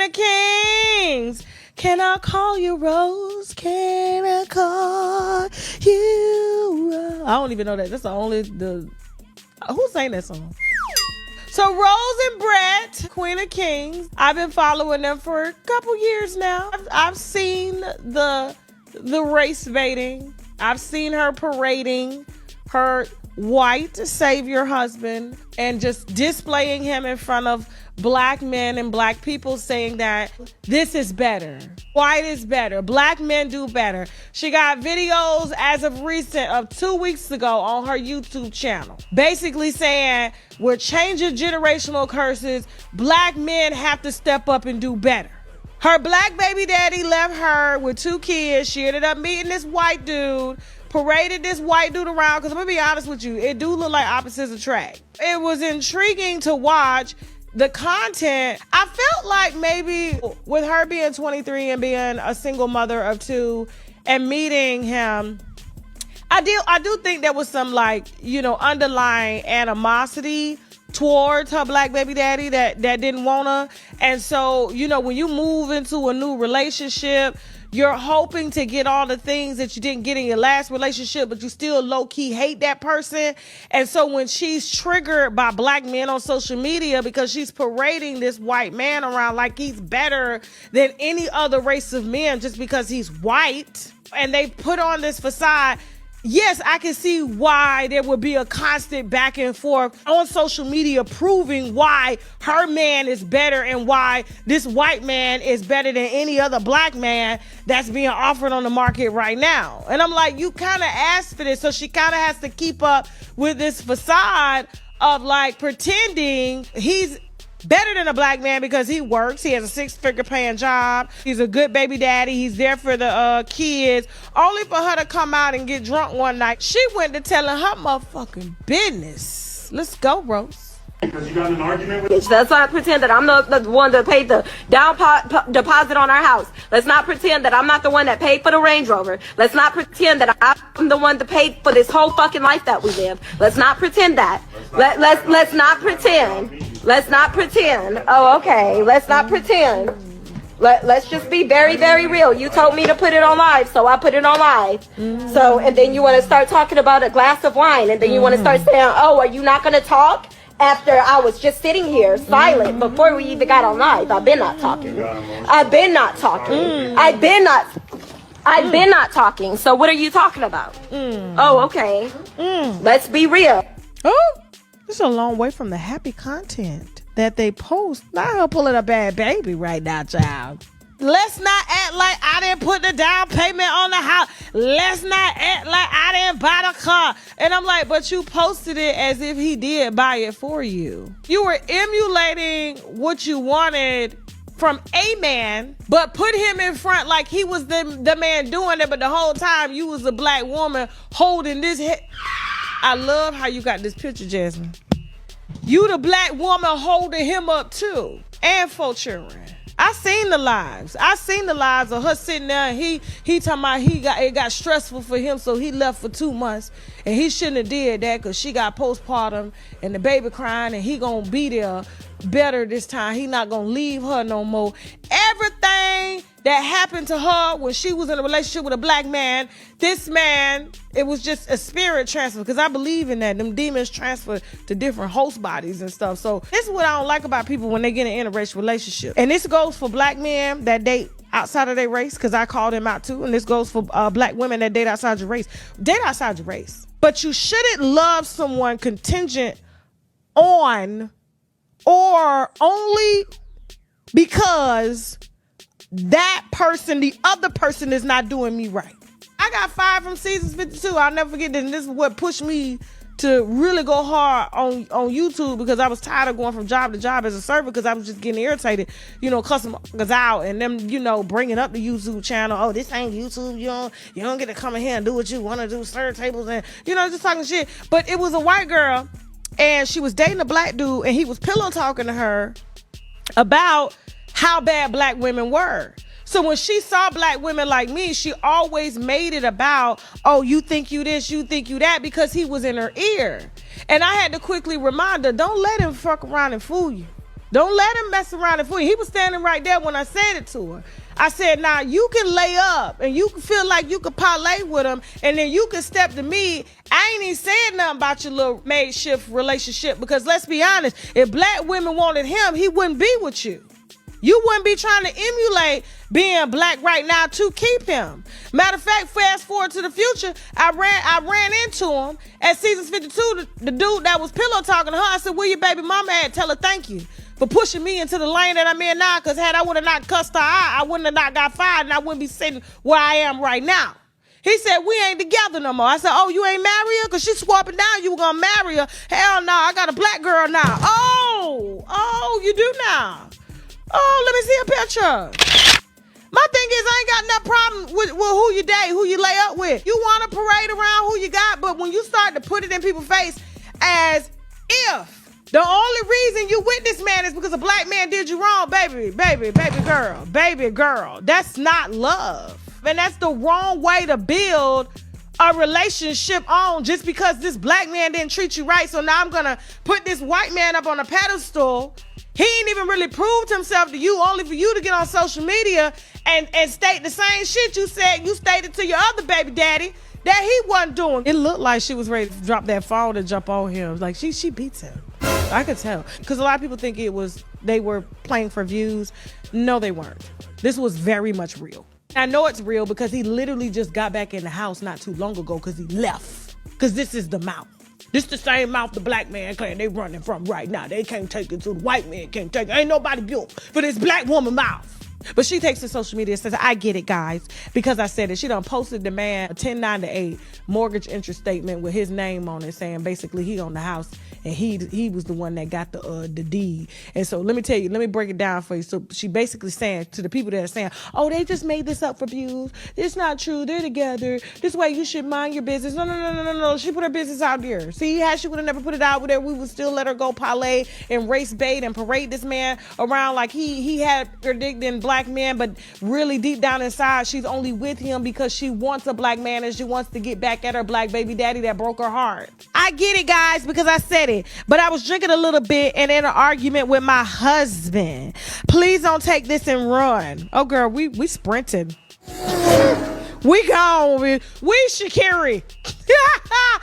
Queen of Kings. Can I call you Rose? Can I call you Rose? I don't even know that. That's the only who sang that song? So Rose and Brett, Queen of Kings, I've been following them for a couple years now. I've seen the race baiting. I've seen her parading her white savior husband and just displaying him in front of black men and black people, saying that this is better. White is better. Black men do better. She got videos as of recent of 2 weeks ago on her YouTube channel, basically saying we're changing generational curses. Black men have to step up and do better. Her black baby daddy left her with 2 kids. She ended up meeting this white dude, paraded this white dude around, because I'm going to be honest with you, it do look like opposites attract. It was intriguing to watch the content. I felt like maybe with her being 23 and being a single mother of 2 and meeting him, I do think there was some underlying animosity towards her black baby daddy that didn't want her. And so, when you move into a new relationship, you're hoping to get all the things that you didn't get in your last relationship, but you still low-key hate that person. And so when she's triggered by black men on social media because she's parading this white man around like he's better than any other race of men just because he's white, and they put on this facade, yes, I can see why there would be a constant back and forth on social media proving why her man is better and why this white man is better than any other black man that's being offered on the market right now. And I'm like, you kind of asked for this, so she kind of has to keep up with this facade of pretending he's better than a black man because he works. He has a 6-figure paying job. He's a good baby daddy. He's there for the kids. Only for her to come out and get drunk one night. She went to telling her motherfucking business. Let's go, Rose. Because you got an argument with... Let's not pretend that I'm the one that paid the down deposit on our house. Let's not pretend that I'm not the one that paid for the Range Rover. Let's not pretend that I'm the one that paid for this whole fucking life that we live. Let's not pretend that. Let's not pretend. Let's not pretend. Oh, okay. Let's not pretend. Let's just be very, very real. You told me to put it on live, so I put it on live. So, and then you want to start talking about a glass of wine, and then you want to start saying, oh, are you not going to talk? After I was just sitting here silent before we even got on live. I've been not talking. I've been not talking. I've been not talking. So what are you talking about? Oh, okay. Let's be real. Oh, it's a long way from the happy content that they post. Not her pulling a bad baby right now, child. Let's not act like I didn't put the down payment on the house. Let's not act like I didn't buy the car. And I'm like, but you posted it as if he did buy it for you. You were emulating what you wanted from a man, but put him in front like he was the man doing it, but the whole time you was a black woman holding this head. I love how you got this picture, Jasmine. You the black woman holding him up too. And 4 children. I seen the lives. Of her sitting there and he talking about it got stressful for him, so he left for 2 months. And he shouldn't have did that because she got postpartum and the baby crying, and he gonna be there better this time. He not gonna leave her no more. Everything that happened to her when she was in a relationship with a black man, this man, it was just a spirit transfer, because I believe in that. Them demons transfer to different host bodies and stuff. So this is what I don't like about people when they get in an interracial relationship. And this goes for black men that date outside of their race, because I call them out too. And this goes for black women that date outside your race. Date outside your race. But you shouldn't love someone contingent on or only because that person, the other person, is not doing me right. I got 5 from seasons 52. I'll never forget this. And this is what pushed me to really go hard on YouTube, because I was tired of going from job to job as a server, because I was just getting irritated, customers out and them, bringing up the YouTube channel. Oh, this ain't YouTube. You don't get to come in here and do what you want to do, serve tables and, just talking shit. But it was a white girl and she was dating a black dude, and he was pillow talking to her about how bad black women were. So when she saw black women like me, she always made it about, oh, you think you this, you think you that, because he was in her ear. And I had to quickly remind her, don't let him fuck around and fool you. Don't let him mess around and fool you. He was standing right there when I said it to her. I said, now you can lay up and you can feel like you could parlay with him, and then you can step to me. I ain't even saying nothing about your little makeshift relationship, because let's be honest, if black women wanted him, he wouldn't be with you. You wouldn't be trying to emulate being black right now to keep him. Matter of fact, fast forward to the future, I ran into him at Seasons 52, the dude that was pillow talking to her. I said, where your baby mama at? Tell her thank you for pushing me into the lane that I'm in now, because had I would have not cussed her out, I wouldn't have not got fired, and I wouldn't be sitting where I am right now. He said, we ain't together no more. I said, oh, you ain't marry her? Because she swore up and down you were going to marry her. Hell no, I got a black girl now. Oh, you do now. Oh, let me see a picture. My thing is, I ain't got no problem with who you date, who you lay up with. You want to parade around who you got, but when you start to put it in people's face as if the only reason you with this man is because a black man did you wrong, baby girl, that's not love. And that's the wrong way to build a relationship on, just because this black man didn't treat you right. So now I'm going to put this white man up on a pedestal. He ain't even really proved himself to you, only for you to get on social media and state the same shit you said you stated to your other baby daddy that he wasn't doing. It looked like she was ready to drop that phone and jump on him. Like she beats him. I could tell. Because a lot of people think they were playing for views. No, they weren't. This was very much real. I know it's real because he literally just got back in the house not too long ago because he left. Because this is the mouth. This the same mouth the black man claim they running from right now. They can't take it, so the white man can't take it. Ain't nobody built for this black woman mouth. But she takes to social media and says, I get it, guys, because I said it. She done posted the man a 1098 mortgage interest statement with his name on it, saying basically he owned the house and he was the one that got the deed. And so let me break it down for you. So she basically saying to the people that are saying, oh, they just made this up for views. It's not true. They're together. This way you should mind your business. No. She put her business out there. See how she would have never put it out there. We would still let her go parlay and race bait and parade this man around like he had predicting black men, but really deep down inside, she's only with him because she wants a black man and she wants to get back at her black baby daddy that broke her heart. I get it, guys, because I said it, but I was drinking a little bit and in an argument with my husband. Please don't take this and run. Oh, girl, we sprinted. We gone. We Shakiri.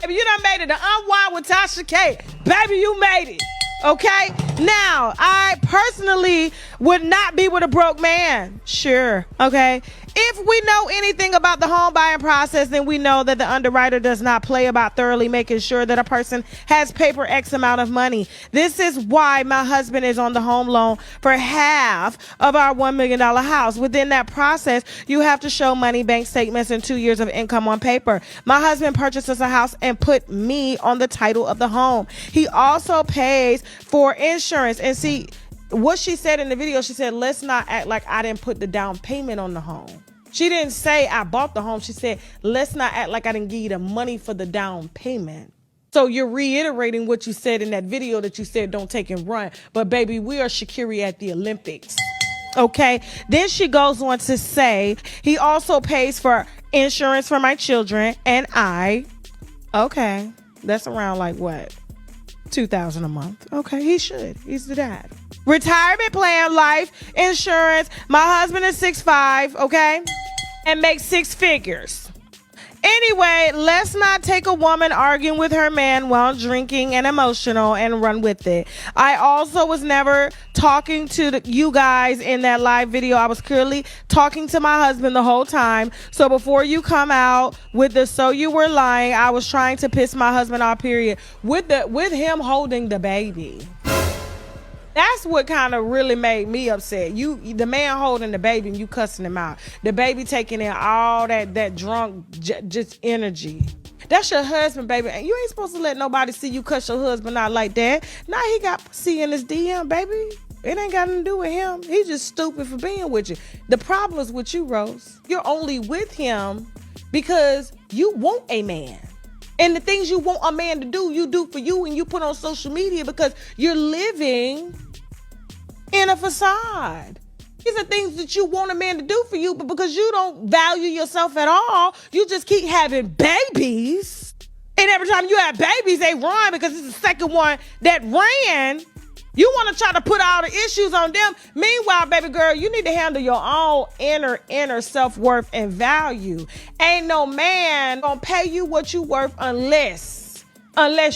You done made it to Unwind with Tasha K. Baby, you made it. Okay? Now, I personally would not be with a broke man. Sure. Okay? If we know anything about the home buying process, then we know that the underwriter does not play about thoroughly making sure that a person has paper X amount of money. This is why my husband is on the home loan for half of our $1 million house. Within that process, you have to show money, bank statements, and 2 years of income on paper. My husband purchases a house and put me on the title of the home. He also pays for insurance. And see, what she said in the video, she said, let's not act like I didn't put the down payment on the home. She didn't say I bought the home. She said, let's not act like I didn't give you the money for the down payment. So you're reiterating what you said in that video that you said don't take and run. But baby, we are Shakiri at the Olympics. Okay. Then she goes on to say he also pays for insurance for my children and I. Okay. That's around like what? $2,000 a month. Okay, he should. He's the dad. Retirement plan, life insurance. My husband is 6'5", okay, and makes 6 figures. Anyway, let's not take a woman arguing with her man while drinking and emotional and run with it. I also was never talking to you guys in that live video. I was clearly talking to my husband the whole time. So before you come out with the "so you were lying," I was trying to piss my husband off, period, with him holding the baby. That's what kind of really made me upset. The man holding the baby and you cussing him out. The baby taking in all that drunk just energy. That's your husband, baby. And you ain't supposed to let nobody see you cuss your husband out like that. Now he got pussy in his DM, baby. It ain't got nothing to do with him. He's just stupid for being with you. The problem is with you, Rose. You're only with him because you want a man. And the things you want a man to do, you do for you and you put on social media because you're living in a facade. These are things that you want a man to do for you, but because you don't value yourself at all, you just keep having babies. And every time you have babies, they run because it's the second one that ran. You want to try to put all the issues on them. Meanwhile, baby girl, you need to handle your own inner self-worth and value. Ain't no man gonna pay you what you worth unless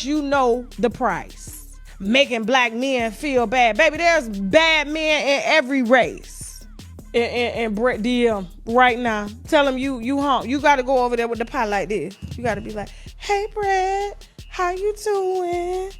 you know the price. Making black men feel bad. Baby, there's bad men in every race. And Brett DM right now. Tell him you home. You got to go over there with the pie like this. You got to be like, hey, Brett, how you doing?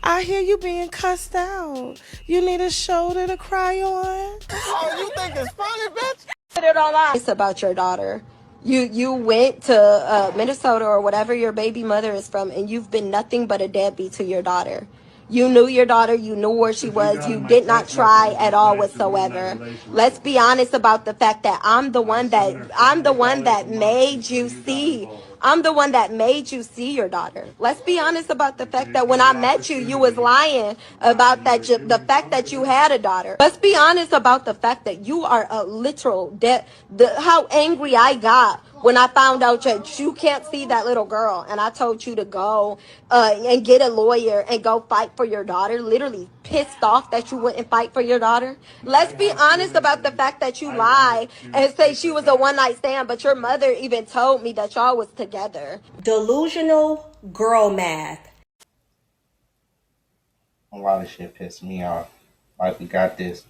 I hear you being cussed out. You need a shoulder to cry on. Oh, you think it's funny, bitch? It's about your daughter. You went to Minnesota or whatever your baby mother is from, and you've been nothing but a deadbeat to your daughter. You knew your daughter. You knew where she was. You did not try at all whatsoever. Let's be honest about the fact that I'm the one that made you see. I'm the one that made you see your daughter. Let's be honest about the fact that when I met you, you was lying about the fact that you had a daughter. Let's be honest about the fact that you are a literal how angry I got when I found out that you can't see that little girl, and I told you to go and get a lawyer and go fight for your daughter. Literally pissed off that you wouldn't fight for your daughter. Let's be honest about the fact that you lie and say she was a one-night stand, but your mother even told me that y'all was together. Delusional girl math. A lot of shit pissed me off. Like we got this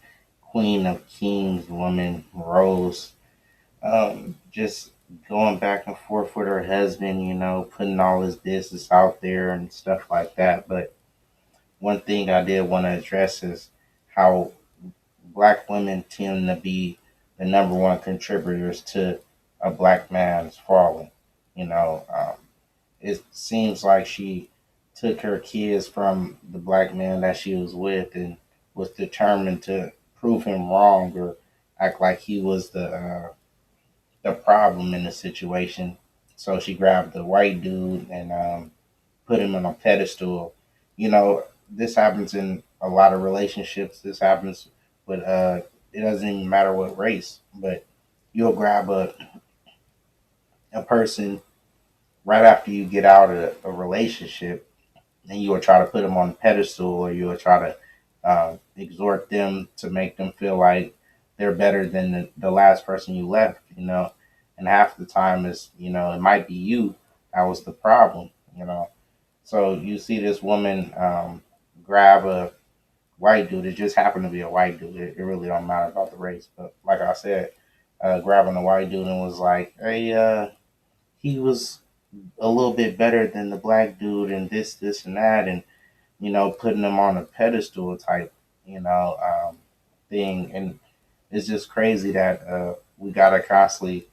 Kweenofkings woman, Rose, just going back and forth with her husband, putting all his business out there and stuff like that. But one thing I did want to address is how black women tend to be the number one contributors to a black man's falling. It seems like she took her kids from the black man that she was with and was determined to prove him wrong or act like he was the problem in the situation. So she grabbed the white dude and put him on a pedestal. This happens in a lot of relationships. This happens with it doesn't even matter what race, but you'll grab a person right after you get out of a relationship, and you will try to put them on a pedestal, or you will try to exhort them to make them feel like they're better than the last person you left. And half the time it might be you that was the problem. So you see this woman grab a white dude. It just happened to be a white dude. It really don't matter about the race. But like I said, grabbing a white dude and was like, hey, he was a little bit better than the black dude and this and that, and putting them on a pedestal type thing. And it's just crazy that we gotta constantly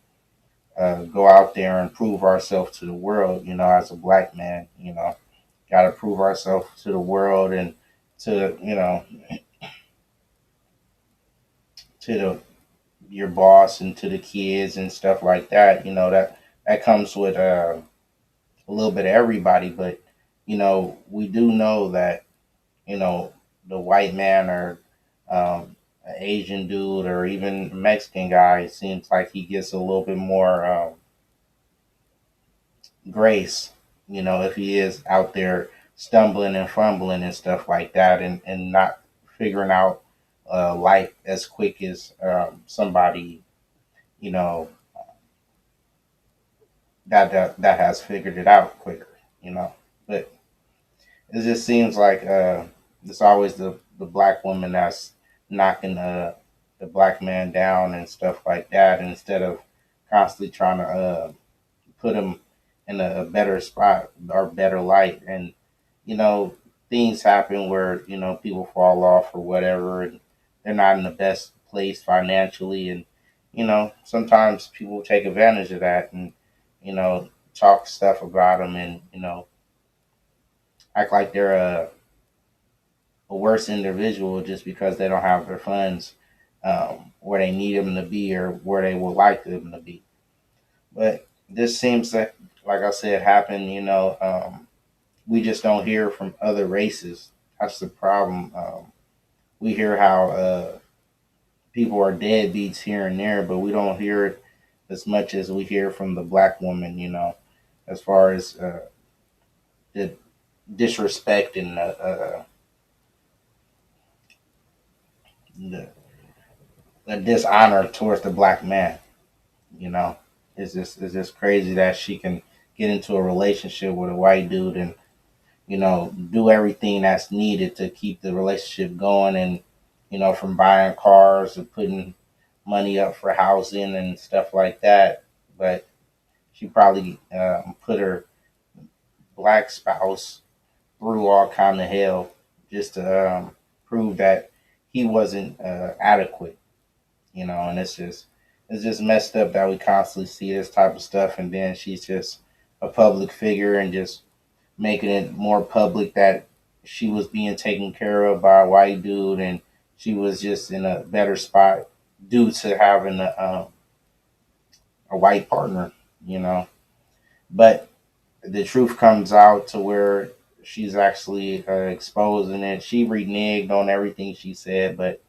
go out there and prove ourselves to the world. As a black man, gotta prove ourselves to the world and to to your boss and to the kids and stuff like that. That comes with a little bit of everybody, but we do know that the white man or an Asian dude or even a Mexican guy, it seems like he gets a little bit more grace, if he is out there stumbling and fumbling and stuff like that, and not figuring out life as quick as somebody you know that has figured it out quicker. But it just seems like it's always the black woman that's knocking the black man down and stuff like that, instead of constantly trying to put him in a better spot or better light. And you know things happen where people fall off or whatever, and they're not in the best place financially, and sometimes people take advantage of that and talk stuff about them, and act like they're a worse individual just because they don't have their funds where they need them to be or where they would like them to be. But this seems like I said, happen. We just don't hear from other races. That's the problem. We hear how people are deadbeats here and there, but we don't hear it as much as we hear from the black woman. As far as the disrespect and the, the dishonor towards the black man. You know, it's just crazy that she can get into a relationship with a white dude and do everything that's needed to keep the relationship going, and from buying cars to putting money up for housing and stuff like that. But she probably put her black spouse through all kind of hell just to prove that he wasn't adequate. And it's just messed up that we constantly see this type of stuff, and then she's just a public figure and just making it more public that she was being taken care of by a white dude, and she was just in a better spot due to having a white partner. you know. But the truth comes out to where she's actually exposing it. She reneged on everything she said, but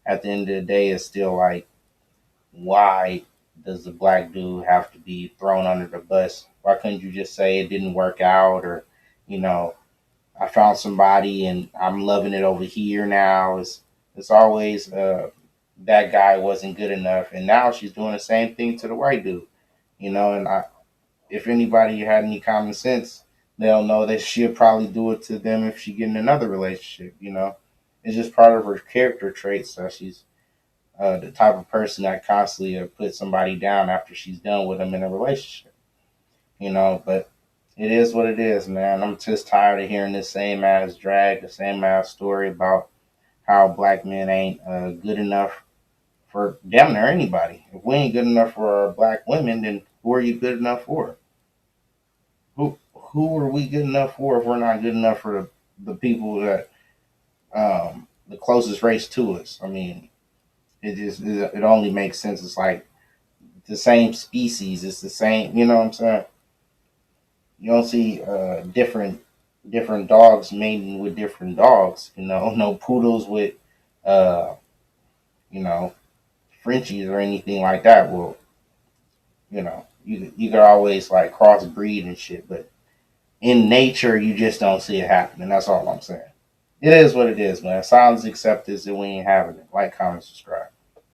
at the end of the day, it's still like, why does the black dude have to be thrown under the bus? Why couldn't you just say it didn't work out, or, you know, I found somebody and I'm loving it over here now? It's always that guy wasn't good enough, and now she's doing the same thing to the white dude, And if anybody had any common sense, they'll know that she'll probably do it to them if she get in another relationship. It's just part of her character traits. So she's the type of person that constantly puts somebody down after she's done with them in a relationship. But it is what it is, man. I'm just tired of hearing this same ass drag, the same ass story about how black men ain't good enough for damn near anybody. If we ain't good enough for our black women, then who are you good enough for? Who are we good enough for if we're not good enough for the people that the closest race to us? I mean, it only makes sense. It's like the same species. It's the same. You know what I'm saying? You don't see different dogs mating with different dogs. No poodles with uh, you know Frenchies or anything like that. Well, you could always like crossbreed and shit, but in nature you just don't see it happening. That's all I'm saying. It is what it is, man. Silence acceptance, and we ain't having it. Like, comment, subscribe.